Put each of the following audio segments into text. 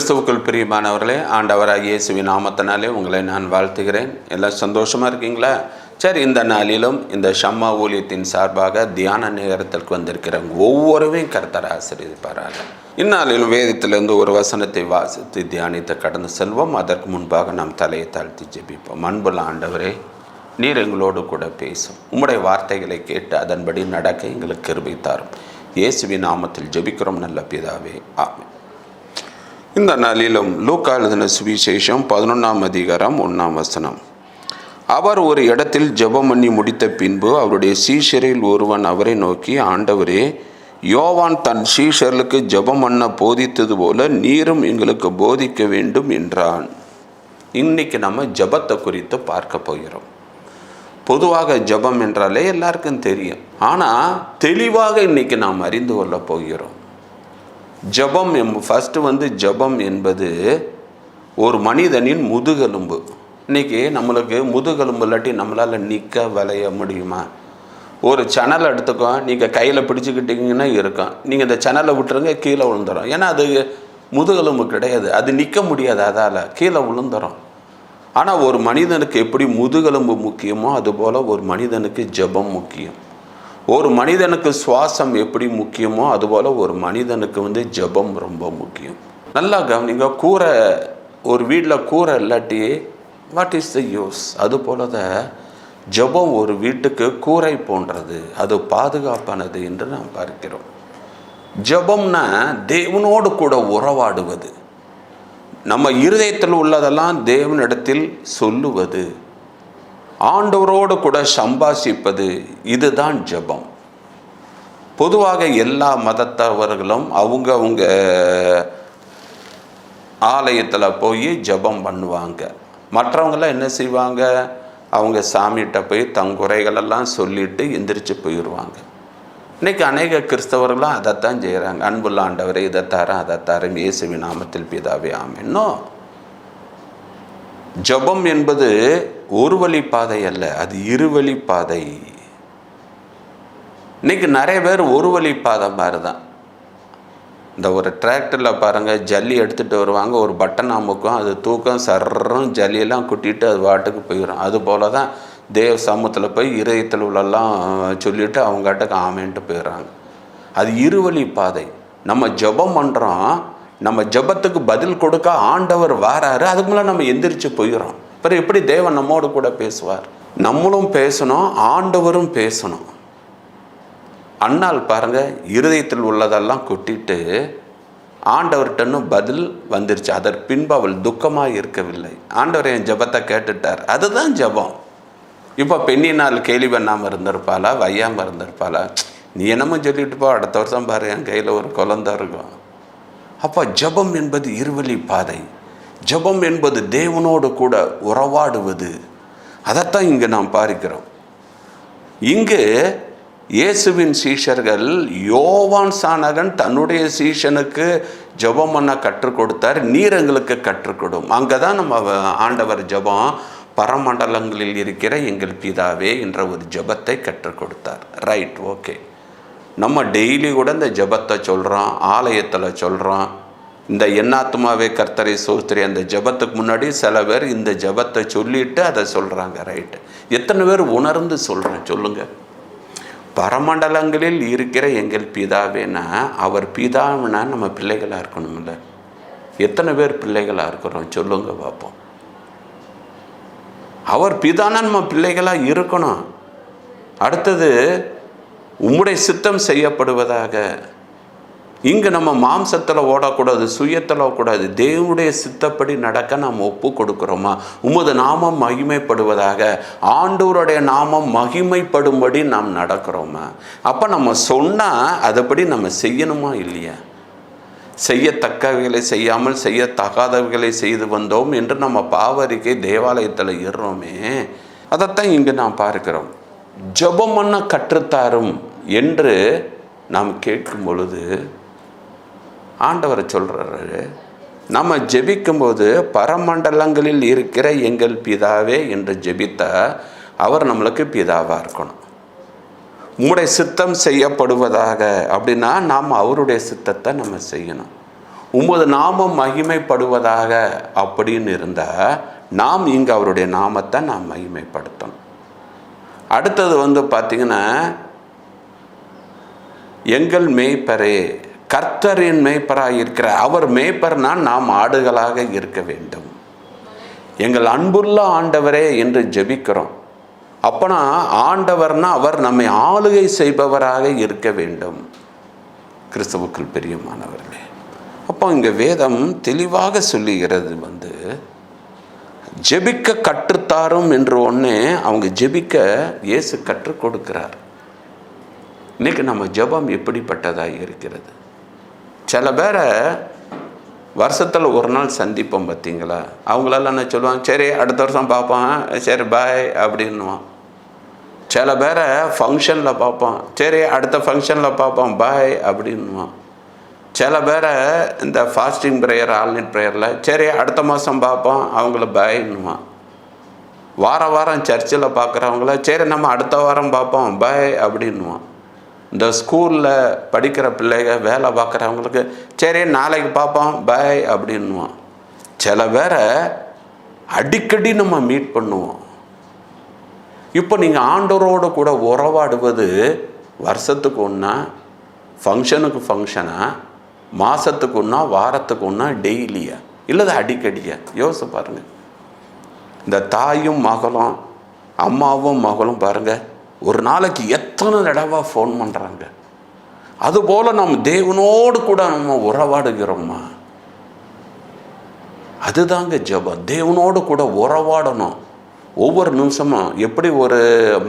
கிறிஸ்துவுக்குள் பிரியமானவர்களே, ஆண்டவராகிய இயேசுவின் நாமத்தினாலே உங்களை நான் வாழ்த்துகிறேன். எல்லாம் சந்தோஷமாக இருக்கீங்களா? சரி, இந்த நாளிலும் இந்த ஷம்மா ஊழியத்தின் சார்பாக தியான நேரத்திற்கு வந்திருக்கிறவங்க ஒவ்வொருவரையும் கர்த்தர் ஆசீர்வதிப்பாராக. இந்நாளிலும் வேதத்திலிருந்து ஒரு வசனத்தை வாசித்து தியானித்து கடந்து செல்வோம். அதற்கு முன்பாக நாம் தலையை தாழ்த்தி ஜெபிப்போம். அன்புள்ள ஆண்டவரே, நீர் எங்களோடு கூட பேசும். உம்முடைய வார்த்தைகளை கேட்டு அதன்படி நடக்க எங்களுக்கு கிருபை தாரும். இயேசுவின் நாமத்தில் ஜெபிக்கிறோம் நல்ல பிதாவே, ஆமென். இந்த நாளிலும் லூக்கா எழுதின சுவிசேஷம் 11ஆம் அதிகாரம் 1ஆம் வசனம். அவர் ஒரு இடத்தில் ஜெபம் பண்ணி முடித்த பின்பு அவருடைய சீஷரில் ஒருவன் அவரை நோக்கி, ஆண்டவரே, யோவான் தன் சீஷர்களுக்கு ஜெபம் பண்ண போதித்தது போல நீரும் எங்களுக்கு போதிக்க வேண்டும் என்றான். இன்னைக்கு நம்ம ஜெபத்தை குறித்து பார்க்க போகிறோம். பொதுவாக ஜெபம் என்றாலே எல்லாருக்கும் தெரியும். ஆனால் தெளிவாக இன்னைக்கு நாம் அறிந்து கொள்ள போகிறோம். ஜெபம் ஃபஸ்ட்டு ஜெபம் என்பது ஒரு மனிதனின் முதுகெலும்பு. இன்றைக்கி நம்மளுக்கு முதுகெலும்பு இல்லாட்டி நம்மளால் நிற்க விளைய முடியுமா? ஒரு சணலை எடுத்துக்கோ, நீங்கள் கையில் பிடிச்சிக்கிட்டிங்கன்னா இருக்கும். நீங்கள் இந்த சணலை விட்டுருங்க, கீழே விழுந்துடும். ஏன்னா அது முதுகெலும்பு கிடையாது, அது நிற்க முடியாது, அதால் கீழே விழுந்துடும். ஆனால் ஒரு மனிதனுக்கு எப்படி முதுகெலும்பு முக்கியமோ அதுபோல் ஒரு மனிதனுக்கு ஜெபம் முக்கியம். ஒரு மனிதனுக்கு சுவாசம் எப்படி முக்கியமோ அதுபோல் ஒரு மனிதனுக்கு ஜெபம் ரொம்ப முக்கியம். நல்லா கவனிங்க. கூரை, ஒரு வீட்டில் கூரை இல்லாட்டி வாட் இஸ் த யூஸ்? அதுபோல தான் ஜெபம் ஒரு வீட்டுக்கு கூரை போன்றது, அது பாதுகாப்பானது என்று நாம் பார்க்கிறோம். ஜெபம்னா தேவனோடு கூட உறவாடுவது, நம்ம இருதயத்தில் உள்ளதெல்லாம் தேவனிடத்தில் சொல்லுவது, ஆண்டவரோடு கூட சம்பாஷிப்பது, இதுதான் ஜெபம். பொதுவாக எல்லா மதத்தவர்களும் அவங்க ஆலயத்தில் போய் ஜெபம் பண்ணுவாங்க. மற்றவங்களாம் என்ன செய்வாங்க? அவங்க சாமிகிட்ட போய் தங்குறைகளெல்லாம் சொல்லிட்டு எந்திரிச்சு போயிடுவாங்க. இன்றைக்கி அநேக கிறிஸ்தவர்களும் அதைத்தான் செய்கிறாங்க. அன்புள்ள ஆண்டவரை இதை தரேன் அதை தரேன், இயேசுவின் நாமத்தில் பிதாவே ஆமென்னோ. ஜெபம் என்பது ஒரு வழி பாதை அல்ல, அது இருவழி பாதை. இன்னைக்கு நிறைய பேர் ஒரு வழி பாதை மாதிரி தான். இந்த ஒரு டிராக்டரில் பாருங்கள், ஜல்லி எடுத்துகிட்டு வருவாங்க, ஒரு பட்டன் அமுக்கும், அது தூக்கம் சர்றம் ஜல்லியெல்லாம் குட்டிட்டு அது வாட்டுக்கு போயிடும். அதுபோல தான் தேவ சமூகத்தில் போய் இதயத்தில் உள்ளெல்லாம் சொல்லிவிட்டு அவங்ககிட்ட ஆமேன்ட்டு போயிடுறாங்க. அது இருவழி பாதை. நம்ம ஜெபம் பண்ணுறோம், நம்ம ஜெபத்துக்கு பதில் கொடுக்க ஆண்டவர் வாராரு, அதுக்கு மேலே நம்ம எந்திரிச்சு போயிடுறோம். அப்புறம் எப்படி தேவன் நம்மோடு கூட பேசுவார்? நம்மளும் பேசணும், ஆண்டவரும் பேசணும். அண்ணால் பாருங்க, இருதயத்தில் உள்ளதெல்லாம் கொட்டிட்டு ஆண்டவர்கிட்டன்னு பதில் வந்துருச்சு. அதற்கு பின்பு அவள் துக்கமாக இருக்கவில்லை. ஆண்டவர் என் ஜெபத்தை கேட்டுட்டார், அதுதான் ஜெபம். இப்போ பெண்ணினால் கேலி பண்ணாமல் இருந்திருப்பாளா, வையாமல் இருந்திருப்பாளா? நீ என்னமோ சொல்லிட்டு போ, அடுத்த வருஷம் பாரு என் கையில் ஒரு குழந்தை இருக்கும். அப்போ ஜெபம் என்பது இருவழி பாதை. ஜெபம் என்பது தேவனோடு கூட உறவாடுவது. அதைத்தான் இங்கே நாம் பார்க்கிறோம். இங்கு இயேசுவின் சீஷர்கள், யோவான் சானகன் தன்னுடைய சீஷனுக்கு ஜெபம் பண்ண கற்றுக் கொடுத்தார், நீர் எங்களுக்கு கற்றுக் கொடும். அங்கே தான் நம்ம ஆண்டவர் ஜெபம், பரமண்டலங்களில் இருக்கிற எங்கள் பிதாவே என்ற ஒரு ஜெபத்தை கற்றுக் கொடுத்தார். Right, okay. நம்ம டெய்லி கூட இந்த ஜெபத்தை சொல்கிறோம், ஆலயத்தில் சொல்கிறோம். இந்த என்னாத்துமாவே கர்த்தரை சோஸ்திரி அந்த ஜெபத்துக்கு முன்னாடி சில பேர் இந்த ஜெபத்தை சொல்லிட்டு அதை சொல்கிறாங்க. ரைட்டு. எத்தனை பேர் உணர்ந்து சொல்கிறேன் சொல்லுங்கள்? பரமண்டலங்களில் இருக்கிற எங்கள் பிதாவேனா, அவர் பிதாவினா நம்ம பிள்ளைகளாக இருக்கணும்ல. எத்தனை பேர் பிள்ளைகளாக இருக்கிறோம் சொல்லுங்க பார்ப்போம். அவர் பிதானா நம்ம பிள்ளைகளாக இருக்கணும். அடுத்தது, உம்முடைய சித்தம் செய்யப்படுவதாக. இங்கே நம்ம மாம்சத்தில் ஓடக்கூடாது, சுயத்தில் கூடாது. தேவனுடைய சித்தப்படி நடக்க நாம் ஒப்பு கொடுக்குறோமா? உமது நாமம் மகிமைப்படுவதாக, ஆண்டவருடைய நாமம் மகிமைப்படும்படி நாம் நடக்கிறோமா? அப்போ நம்ம சொன்னால் அதுபடி நம்ம செய்யணுமா இல்லையா? செய்யத்தக்கவைகளை செய்யாமல் செய்யத்தகாதவைகளை செய்து வந்தோம் என்று நம்ம பாவரிக்கை தேவாலயத்தில் ஏறுறோமே, அதைத்தான் இங்கே நாம் பார்க்கிறோம். ஜெபம் பண்ண கற்றுத்தாரும் என்று நாம் கேட்கும் பொழுது ஆண்டவர் சொல்கிறாரு, நம்ம ஜெபிக்கும்போது பரமண்டலங்களில் இருக்கிற எங்கள் பிதாவே என்று ஜெபித்தா அவர் நம்மளுக்கு பிதாவாக இருக்கணும். உம்முடைய சித்தம் செய்யப்படுவதாக அப்படின்னா நாம் அவருடைய சித்தத்தை நம்ம செய்யணும். உமது நாமம் மகிமைப்படுவதாக அப்படின்னு இருந்தால் நாம் இங்கே அவருடைய நாமத்தை நாம் மகிமைப்படுத்தணும். அடுத்தது பார்த்திங்கன்னா, எங்கள் மேய்ப்பரே, கர்த்தரின் மேய்ப்பராக இருக்கிற அவர் மேய்ப்பர்னா நாம் ஆடுகளாக இருக்க வேண்டும். எங்கள் அன்புள்ள ஆண்டவரே என்று ஜெபிக்கிறோம். அப்போனா ஆண்டவர்னா அவர் நம்மை ஆளுகை செய்பவராக இருக்க வேண்டும். கிறிஸ்துவுக்குள் பிரியமானவர்களே, அப்போ இங்கே வேதம் தெளிவாக சொல்லுகிறது ஜெபிக்க கற்றுத்தாரும் என்று ஒன்று அவங்க ஜெபிக்க இயேசு கற்றுக் கொடுக்கிறார். இன்னைக்கு நம்ம ஜெபம் எப்படிப்பட்டதாக இருக்கிறது? சில பேரை வருஷத்தில் ஒரு நாள் சந்திப்போம் பார்த்தீங்களா, அவங்களெல்லாம் என்ன சொல்லுவாங்க, சரி அடுத்த வருஷம் பார்ப்போம், சரி பாய் அப்படின்னுவான். சில பேரை ஃபங்க்ஷனில் பார்ப்போம், சரி அடுத்த ஃபங்க்ஷனில் பார்ப்போம் பாய் அப்படின்னுவான். சில பேரை இந்த ஃபாஸ்டிங் ப்ரேயர், ஆல்நைட் ப்ரேயரில் சரி அடுத்த மாதம் பார்ப்போம், அவங்கள பாய்ன்னுவான். வாரம் சர்ச்சில் பார்க்குறவங்கள சரி நம்ம அடுத்த வாரம் பார்ப்போம் பாய் அப்படின்னுவான். இந்த ஸ்கூலில் படிக்கிற பிள்ளைங்க வேலை பார்க்குறவங்களுக்கு சரி நாளைக்கு பார்ப்போம் பாய் அப்படின்னுவான். சில பேரை அடிக்கடி நம்ம மீட் பண்ணுவோம். இப்போ நீங்கள் ஆண்டவரோடு கூட உறவாடுவது வருஷத்துக்கு ஒன்றா, ஃபங்க்ஷனுக்கு ஃபங்க்ஷனா, மாதத்துக்கு ஒன்றா, வாரத்துக்கு ஒன்றா, டெய்லியா, இல்லது அடிக்கடியா? யோசிச்சு பாருங்கள். இந்த தாயும் மகளும் அம்மாவும் மகளும் பாருங்கள், ஒரு நாளைக்கு எத்தனை தடவை ஃபோன் பண்ணுறாங்க. அதுபோல் நம்ம தேவனோடு கூட நம்ம உறவாடுகிறோமா? அதுதாங்க ஜெபம். தேவனோடு கூட உறவாடணும். ஒவ்வொரு நிமிஷமும் எப்படி ஒரு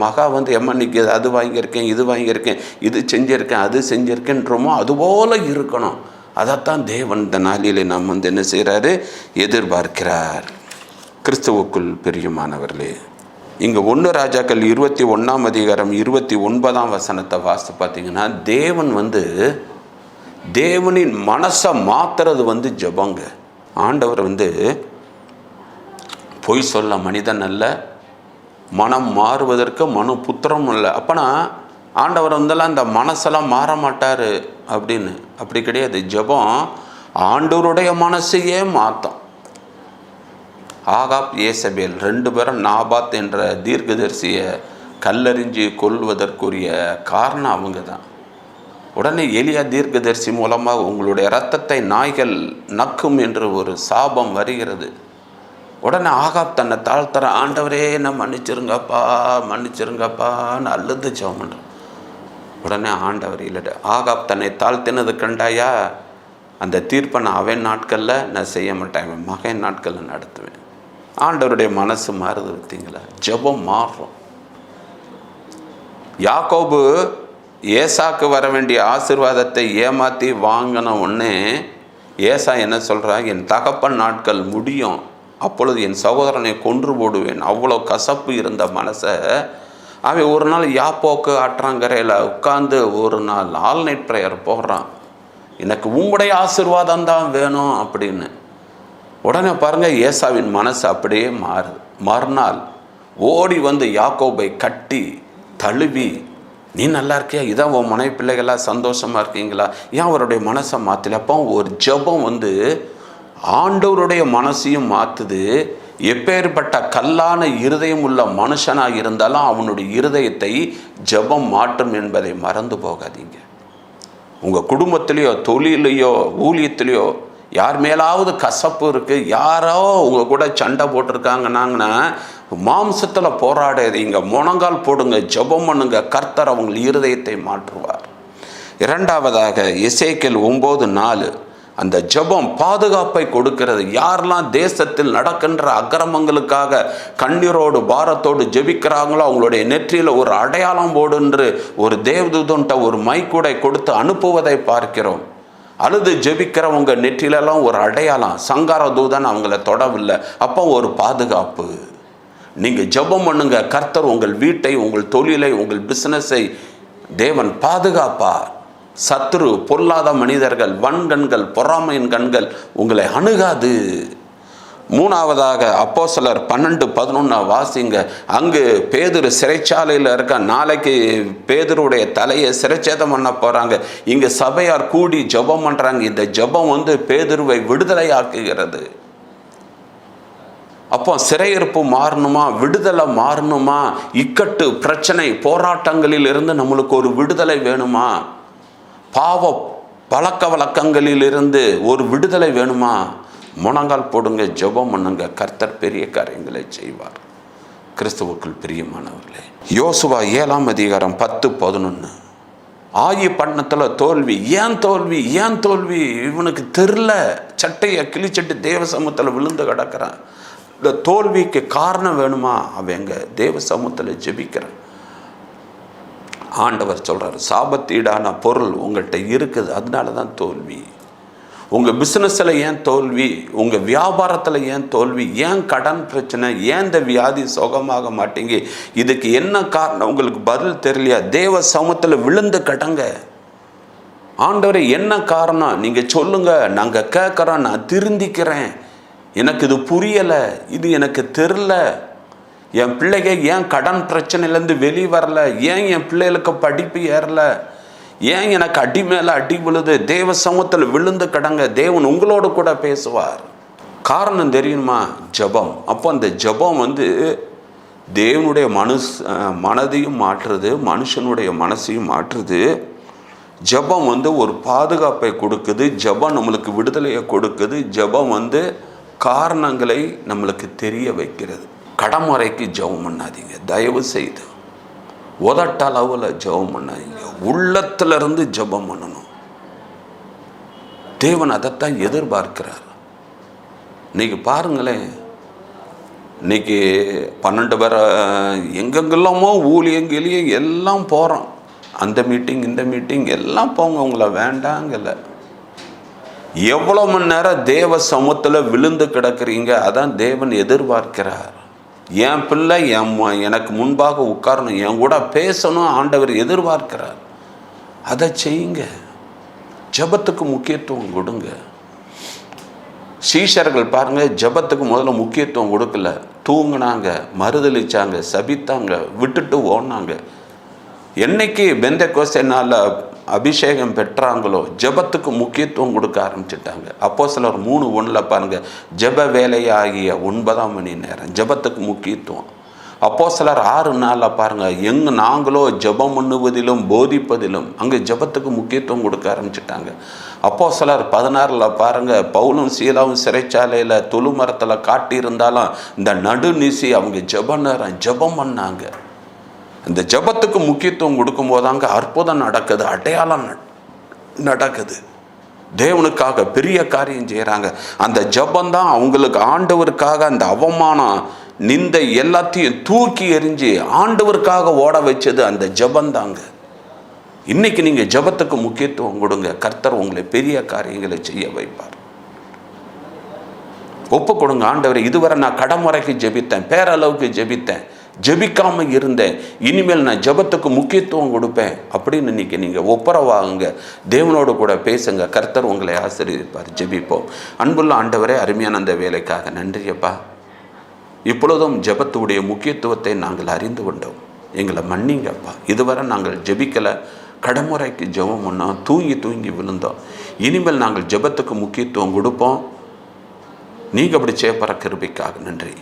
மகா எம்மன்னைக்கு அது வாங்கியிருக்கேன், இது வாங்கியிருக்கேன், இது செஞ்சுருக்கேன், அது செஞ்சுருக்கேன்றோமோ அதுபோல் இருக்கணும். அதைத்தான் தேவன் இந்த நாளிலே நாம் என்ன செய்கிறாரு, எதிர்பார்க்கிறார். கிறிஸ்துவுக்குள் பிரியமானவர்களே, இங்கே 1 ராஜாக்கள் 21 அதிகாரம் 29 வாசித்து பார்த்தீங்கன்னா, தேவன் தேவனின் மனசை மாத்துறது ஜெபங்க. ஆண்டவர் பொய் சொல்ல மனிதன் அல்ல, மனம் மாறுவதற்கு மனு புத்திரம் இல்லை. அப்போனா ஆண்டவர் அந்த மனசெல்லாம் மாற மாட்டார் அப்படின்னு. அப்படி கிடையாது. ஜெபம் ஆண்டவருடைய மனசையே மாற்றும். ஆகாப் ஏசபேல் 2 பேரும் நாபாத் என்ற தீர்க்கதரிசியை கல்லறிஞ்சு கொல்வதற்குரிய காரணம் அவங்க தான். உடனே எலியா தீர்க்கதரிசி மூலமாக உங்களுடைய இரத்தத்தை நாய்கள் நக்கும் என்று ஒரு சாபம் வருகிறது. உடனே ஆகாப் தன்னை தாழ்த்துற, ஆண்டவரே நான் மன்னிச்சிருங்கப்பான்னு அழுது ஜெபம் பண்ணுறான். உடனே ஆண்டவர் இல்லை, ஆகாப் தன்னை தாழ்த்தினது கண்டாயா, அந்த தீர்ப்பை நான் அவன் நாட்களில் நான் செய்ய மாட்டேன், அவன் மகன் நாட்களில் நடத்துவேன். ஆண்டவருடைய மனசு மாறுது பார்த்தீங்களா? ஜெபம் மாறும். யாக்கோபு ஏசாக்கு வர வேண்டிய ஆசீர்வாதத்தை ஏமாற்றி வாங்கின உடனே ஏசா என்ன சொல்கிறான், என் தகப்பன் நாட்கள் முடியும், அப்பொழுது என் சகோதரனை கொன்று போடுவேன். அவ்வளோ கசப்பு இருந்த மனசை அவன் ஒரு நாள் யாப்போக்கு ஆற்றாங்கரையில் உட்கார்ந்து ஒரு நாள் ஆல்நைட் ப்ரேயர் போடுறான், எனக்கு உங்களுடைய ஆசீர்வாதம் தான் வேணும் அப்படின்னு. உடனே பாருங்கள், ஏசாவின் மனசு அப்படியே மாறுது. மறுநாள் ஓடி யாக்கோபை கட்டி தழுவி, நீ நல்லா இருக்கியா, இதான் உன் மனைவி பிள்ளைகளாக சந்தோஷமாக இருக்கீங்களா, ஏன் அவருடைய மனசை மாற்றல? அப்போ ஒரு ஜெபம் ஆண்டவருடைய மனசையும் மாற்றுது. எப்பேற்பட்ட கல்லான இருதயம் உள்ள மனுஷனாக இருந்தாலும் அவனுடைய இருதயத்தை ஜெபம் மாற்றும் என்பதை மறந்து போகாதீங்க. உங்கள் குடும்பத்திலேயோ தொழிலையோ ஊழியத்திலேயோ யார் மேலாவது கசப்பு இருக்குது, யாரோ உங்கள் கூட சண்டை போட்டிருக்காங்கன்னாங்கன்னா மாம்சத்தில் போராடாதீங்க, முழங்கால் போடுங்க, ஜெபம் பண்ணுங்க. கர்த்தர் அவங்க இருதயத்தை மாற்றுவார். 2வதாக எசேக்கியேல் 9:4 அந்த ஜெபம் பாதுகாப்பை கொடுக்கிறது. யாரெல்லாம் தேசத்தில் நடக்கின்ற அக்கிரமங்களுக்காக கண்ணீரோடு பாரத்தோடு ஜெபிக்கிறாங்களோ அவங்களுடைய நெற்றியில் ஒரு அடையாளம் போடுன்று ஒரு தேவதூதன்ட்ட ஒரு மைக்கூடை கொடுத்து அனுப்புவதை பார்க்கிறோம். அழுது ஜெபிக்கிறவங்க நெற்றிலெல்லாம் ஒரு அடையாளம், சங்கார தூதன் அவங்கள தொடவில்லை. அப்போ ஒரு பாதுகாப்பு. நீங்கள் ஜெபம் பண்ணுங்க, கர்த்தர் உங்கள் வீட்டை, உங்கள் தொழிலை, உங்கள் பிஸ்னஸை தேவன் பாதுகாப்பார். சத்துரு, பொல்லாத மனிதர்கள், வன்கண்கள், பொறாமையின் கண்கள் உங்களை அணுகாது. மூணாவதாக அப்போஸ்தலர் 12:11 வாசிங்க. அங்கு பேதுரு சிறைச்சாலையில் இருக்க. நாளைக்கு பேதுருடைய தலையை சிறைச்சேதம் பண்ண போறாங்க. இங்க சபையார் கூடி ஜெபம் பண்றாங்க. இந்த ஜெபம் பேதுருவை விடுதலை ஆக்குகிறது. அப்போ சிறையிருப்பு மாறணுமா, விடுதலை மாறணுமா, இக்கட்டு பிரச்சனை போராட்டங்களில் இருந்து நம்மளுக்கு ஒரு விடுதலை வேணுமா, பாவ பழக்க வழக்கங்களில் இருந்து ஒரு விடுதலை வேணுமா, முழங்கால் போடுங்க, ஜெபம் பண்ணுங்க, கர்த்தர் பெரிய காரியங்களை செய்வார். கிறிஸ்துவுக்குள் பிரியமானவர்களே, யோசுவா 7ஆம் அதிகாரம் 10-11. ஆயி பட்டணத்தில் தோல்வி. ஏன் தோல்வி? ஏன் தோல்வி? இவனுக்கு தெரில. சட்டையை கிழிச்சிட்டு தேவ சமூகத்தில் விழுந்து கிடக்கிறான். இந்த தோல்விக்கு காரணம் வேணுமா? அவங்க தேவ சமூகத்தில் ஜெபிக்கிறான். ஆண்டவர் சொல்றாரு, சாபத்தீடான பொருள் உங்கள்கிட்ட இருக்குது, அதனால தான் தோல்வி. உங்கள் பிஸ்னஸில் ஏன் தோல்வி? உங்கள் வியாபாரத்தில் ஏன் தோல்வி? ஏன் கடன் பிரச்சனை? ஏன் இந்த வியாதி சுகமாக மாட்டீங்க? இதுக்கு என்ன காரணம்? உங்களுக்கு பதில் தெரியலையா? தேவ சமூகத்தில் விழுந்து கடங்க. ஆண்டவரே என்ன காரணம்? நீங்கள் சொல்லுங்க, நாங்கள் கேட்குறோம், நான் திருந்திக்கிறேன், எனக்கு இது புரியலை, இது எனக்கு தெரில, என் பிள்ளைங்க ஏன் கடன் பிரச்சனையிலேருந்து வெளியே வரல, ஏன் என் பிள்ளைகளுக்கு படிப்பு ஏறல, ஏன் எனக்கு அடி மேலே அடி விழுது? தேவ சமூகத்தில் விழுந்து கடங்க. தேவன் உங்களோடு கூட பேசுவார். காரணம் தெரியுமா? ஜெபம். அப்போ அந்த ஜெபம் தேவனுடைய மனதையும் மாற்றுறது, மனுஷனுடைய மனசையும் மாற்றுது. ஜெபம் ஒரு பாதுகாப்பை கொடுக்குது. ஜெபம் நம்மளுக்கு விடுதலையை கொடுக்குது. ஜெபம் காரணங்களை நம்மளுக்கு தெரிய வைக்கிறது. கடமுறைக்கு ஜெபம் பண்ணாதீங்க, தயவு செய்து. உதட்டளவில் ஜெபம் பண்ணாதீங்க, உள்ளத்திலிருந்து ஜெபம் பண்ணணும். தேவன் அதைத்தான் எதிர்பார்க்கிறார். இன்னைக்கு பாருங்களேன், இன்னைக்கு 12 பேர் எங்கெங்கெல்லாமோ ஊழியங்கிலேயே எல்லாம் போகிறோம். அந்த மீட்டிங் இந்த மீட்டிங் எல்லாம் போங்க, உங்களை வேண்டாங்கல்ல. எவ்வளோ மணி நேரம் தேவ சமூகத்தில் விழுந்து கிடக்குறீங்க? அதான் தேவன் எதிர்பார்க்கிறார். என் பிள்ளை எனக்கு முன்பாக உட்காரணும், என் கூட பேசணும், ஆண்டவர் எதிர்பார்க்கிறார். அதை செய்யுங்க. ஜெபத்துக்கு முக்கியத்துவம் கொடுங்க. சீஷர்கள் பாருங்க, ஜெபத்துக்கு முதல்ல முக்கியத்துவம் கொடுக்கல. தூங்கினாங்க, மறுதளிச்சாங்க, சபித்தாங்க, விட்டுட்டு ஓடினாங்க. என்னைக்கு பெந்தெக்கோஸ்தே நாளில் அபிஷேகம் பெற்றாங்களோ ஜெபத்துக்கு முக்கியத்துவம் கொடுக்க ஆரம்பிச்சிட்டாங்க. அப்போஸ்தலர் 3:1 பாருங்க, ஜெப வேலையாகிய 9ஆம் மணி நேரம் ஜெபத்துக்கு முக்கியத்துவம். அப்போஸ்தலர் 6:4 பாருங்க, நாங்களோ ஜெபம் பண்ணுவதிலும் போதிப்பதிலும் அங்கே ஜெபத்துக்கு முக்கியத்துவம் கொடுக்க ஆரம்பிச்சிட்டாங்க. அப்போஸ்தலர் 16 பாருங்க, பவுலும் சீலாவும் சிறைச்சாலையில் தொழுமரத்தில் காட்டியிருந்தாலும் இந்த நடுநிசி அவங்க ஜெபம் பண்ணாங்க. இந்த ஜெபத்துக்கு முக்கியத்துவம் கொடுக்கும்போது அங்கே அற்புதம் நடக்குது, அடையாளம் நடக்குது. தேவனுக்காக பெரிய காரியம் செய்கிறாங்க. அந்த ஜெபந்தான் அவங்களுக்கு ஆண்டவருக்காக அந்த அவமானம் நிந்தை எல்லாத்தையும் தூக்கி எறிஞ்சு ஆண்டவருக்காக ஓட வச்சது அந்த ஜெபந்தாங்க. இன்னைக்கு நீங்கள் ஜெபத்துக்கு முக்கியத்துவம் கொடுங்க, கர்த்தர் உங்களை பெரிய காரியங்களை செய்ய வைப்பார். ஒப்பு கொடுங்க. ஆண்டவரை, இதுவரை நான் கடமுறைக்கு ஜெபித்தேன், பேரளவுக்கு ஜெபித்தேன், ஜெபிக்காம இருந்தேன், இனிமேல் நான் ஜெபத்துக்கு முக்கியத்துவம் கொடுப்பேன் அப்படின்னு இன்னைக்கு நீங்கள் ஒப்புரவாகுங்க. தேவனோடு கூட பேசுங்க, கர்த்தர் உங்களை ஆசீர்வதிப்பார். ஜெபிப்போம். அன்புள்ள ஆண்டவரே, அருமையான அந்த வேலைக்காக நன்றியப்பா. இப்பொழுதும் ஜெபத்துடைய முக்கியத்துவத்தை நாங்கள் அறிந்து கொண்டோம், எங்களை மன்னிங்கப்பா. இதுவரை நாங்கள் ஜெபிக்கலை, கடமுறைக்கு ஜெபம் பண்ணோம், தூங்கி விழுந்தோம். இனிமேல் நாங்கள் ஜெபத்துக்கு முக்கியத்துவம் கொடுப்போம். நீங்கள் அப்படி செய்யப்படுற கிருபைக்காக நன்றி.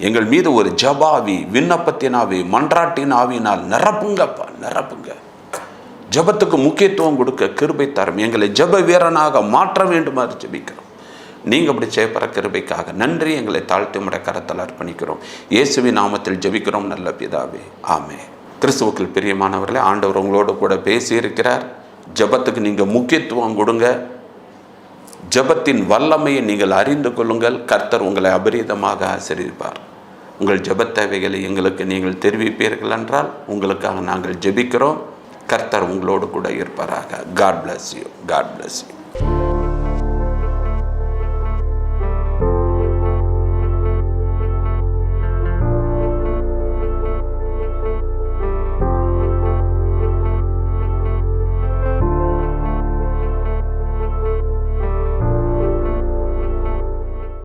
எங்கள் மீது ஒரு ஜபாவி, விண்ணப்பத்தினாவி, மன்றாட்டின் ஆவியினால் நிரப்புங்கப்பா, நிரப்புங்க. ஜபத்துக்கு முக்கியத்துவம் கொடுக்க கிருபை தரும். எங்களை ஜப வீரனாக மாற்ற வேண்டுமாறு ஜெபிக்கிறோம். நீங்கள் அப்படி செய்யப்படுற கிருபைக்காக நன்றி. எங்களை தாழ்த்தி உம்முடைய கரத்தில் அர்ப்பணிக்கிறோம். இயேசுவின் நாமத்தில் ஜெபிக்கிறோம் நல்ல பிதாவே, ஆமென். கிறிஸ்துவுக்குள் பிரியமானவர்களே, ஆண்டவர் உங்களோடு கூட பேசியிருக்கிறார். ஜபத்துக்கு நீங்கள் முக்கியத்துவம் கொடுங்க. ஜபத்தின் வல்லமையை நீங்கள் அறிந்து கொள்ளுங்கள். கர்த்தர் உங்களை அபரீதமாக ஆசீர்வதிப்பார். உங்கள் ஜெபத் தேவைகளை எங்களுக்கு நீங்கள் தெரிவிப்பீர்கள் என்றால் உங்களுக்காக நாங்கள் ஜெபிக்கிறோம். கர்த்தர் உங்களோடு கூட இருப்பாராக. God bless you.